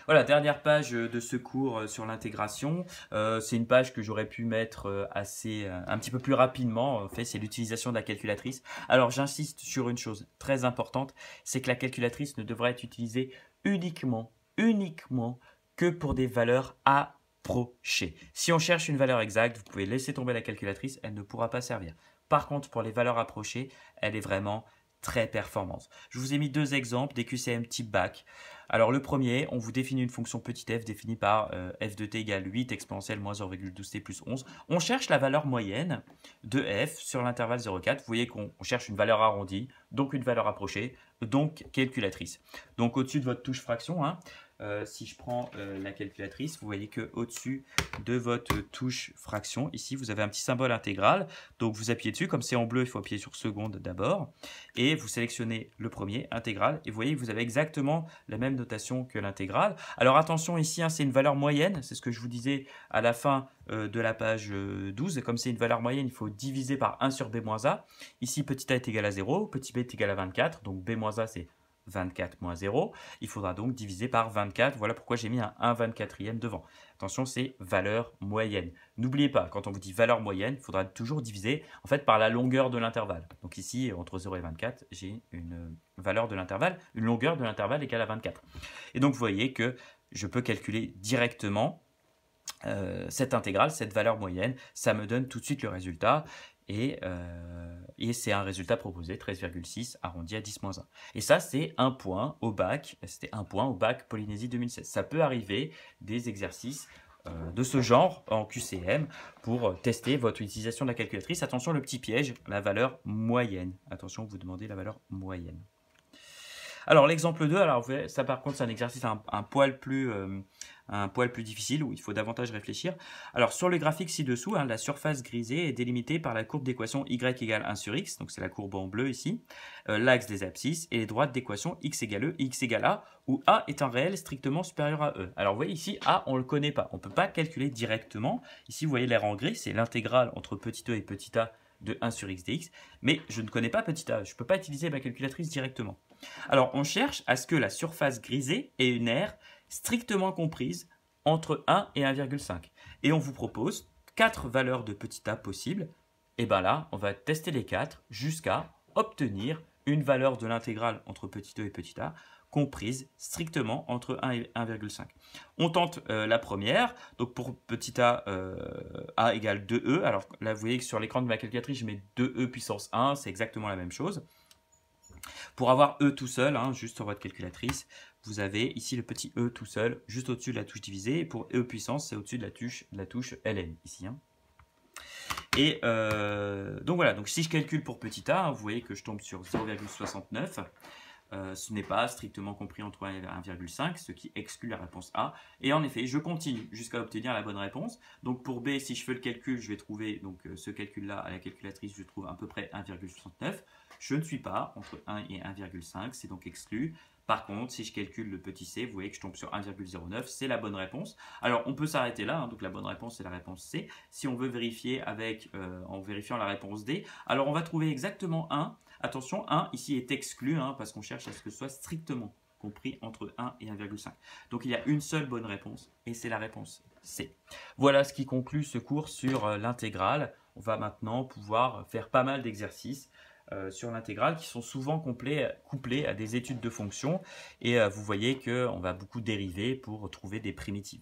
Voilà, dernière page de ce cours sur l'intégration. C'est une page que j'aurais pu mettre un petit peu plus rapidement. En fait, c'est l'utilisation de la calculatrice. Alors, j'insiste sur une chose très importante, c'est que la calculatrice ne devrait être utilisée uniquement que pour des valeurs approchées. Si on cherche une valeur exacte, vous pouvez laisser tomber la calculatrice, elle ne pourra pas servir. Par contre, pour les valeurs approchées, elle est vraiment très performante. Je vous ai mis deux exemples des QCM type bac. Alors le premier, on vous définit une fonction petit f définie par f de t égale 8 exponentielle moins 0,12t plus 11. On cherche la valeur moyenne de f sur l'intervalle 0,4. Vous voyez qu'on cherche une valeur arrondie, donc une valeur approchée, donc calculatrice. Donc au-dessus de votre touche fraction, si je prends la calculatrice, vous voyez qu'au-dessus de votre touche fraction, ici, vous avez un petit symbole intégral. Donc, vous appuyez dessus. Comme c'est en bleu, il faut appuyer sur seconde d'abord. Et vous sélectionnez le premier, intégral. Et vous voyez que vous avez exactement la même notation que l'intégrale. Alors, attention, ici, c'est une valeur moyenne. C'est ce que je vous disais à la fin de la page 12. Et comme c'est une valeur moyenne, il faut diviser par 1 sur b moins a. Ici, petit a est égal à 0, petit b est égal à 24. Donc, b moins a, c'est 24 moins 0. Il faudra donc diviser par 24. Voilà pourquoi j'ai mis un 1/24e devant. Attention, c'est valeur moyenne. N'oubliez pas, quand on vous dit valeur moyenne, il faudra toujours diviser en fait par la longueur de l'intervalle. Donc ici, entre 0 et 24, j'ai une valeur de l'intervalle, une longueur de l'intervalle égale à 24. Et donc, vous voyez que je peux calculer directement cette intégrale, cette valeur moyenne. Ça me donne tout de suite le résultat. Et c'est un résultat proposé, 13,6 arrondi à 10-1. Et ça, c'est un point au bac, c'était un point au bac Polynésie 2016. Ça peut arriver des exercices de ce genre en QCM pour tester votre utilisation de la calculatrice. Attention, le petit piège, la valeur moyenne. Attention, vous demandez la valeur moyenne. Alors, l'exemple 2, alors, ça par contre, c'est un exercice un poil plus difficile où il faut davantage réfléchir. Alors, sur le graphique ci-dessous, la surface grisée est délimitée par la courbe d'équation y égale 1 sur x, donc c'est la courbe en bleu ici, l'axe des abscisses et les droites d'équation x égale e, x égale a, où a est un réel strictement supérieur à e. Alors, vous voyez ici, a, on ne le connaît pas. On ne peut pas calculer directement. Ici, vous voyez l'air en gris, c'est l'intégrale entre petit e et petit a de 1 sur x dx, mais je ne connais pas petit a. Je ne peux pas utiliser ma calculatrice directement. Alors, on cherche à ce que la surface grisée ait une aire strictement comprise entre 1 et 1,5. Et on vous propose 4 valeurs de petit a possibles. Et bien là, on va tester les 4 jusqu'à obtenir une valeur de l'intégrale entre petit e et petit a comprise strictement entre 1 et 1,5. On tente la première. Donc pour petit a, a égale 2e. Alors là, vous voyez que sur l'écran de ma calculatrice, je mets 2e puissance 1. C'est exactement la même chose. Pour avoir e tout seul, juste sur votre calculatrice, vous avez ici le petit e tout seul, juste au-dessus de la touche divisée. Et pour e puissance, c'est au-dessus de la touche ln, ici. Et donc voilà, donc si je calcule pour petit a, vous voyez que je tombe sur 0,69. Ce n'est pas strictement compris entre 1 et 1,5, ce qui exclut la réponse A. Et en effet, je continue jusqu'à obtenir la bonne réponse. Donc pour B, si je fais le calcul, je vais trouver donc, ce calcul-là à la calculatrice, je trouve à peu près 1,69. Je ne suis pas entre 1 et 1,5, c'est donc exclu. Par contre, si je calcule le petit c, vous voyez que je tombe sur 1,09, c'est la bonne réponse. Alors, on peut s'arrêter là, donc la bonne réponse, c'est la réponse C. Si on veut vérifier en vérifiant la réponse D, alors on va trouver exactement 1. Attention, 1 ici est exclu, parce qu'on cherche à ce que ce soit strictement compris entre 1 et 1,5. Donc, il y a une seule bonne réponse, et c'est la réponse C. Voilà ce qui conclut ce cours sur l'intégrale. On va maintenant pouvoir faire pas mal d'exercices sur l'intégrale qui sont souvent couplés à des études de fonctions et vous voyez qu'on va beaucoup dériver pour trouver des primitives.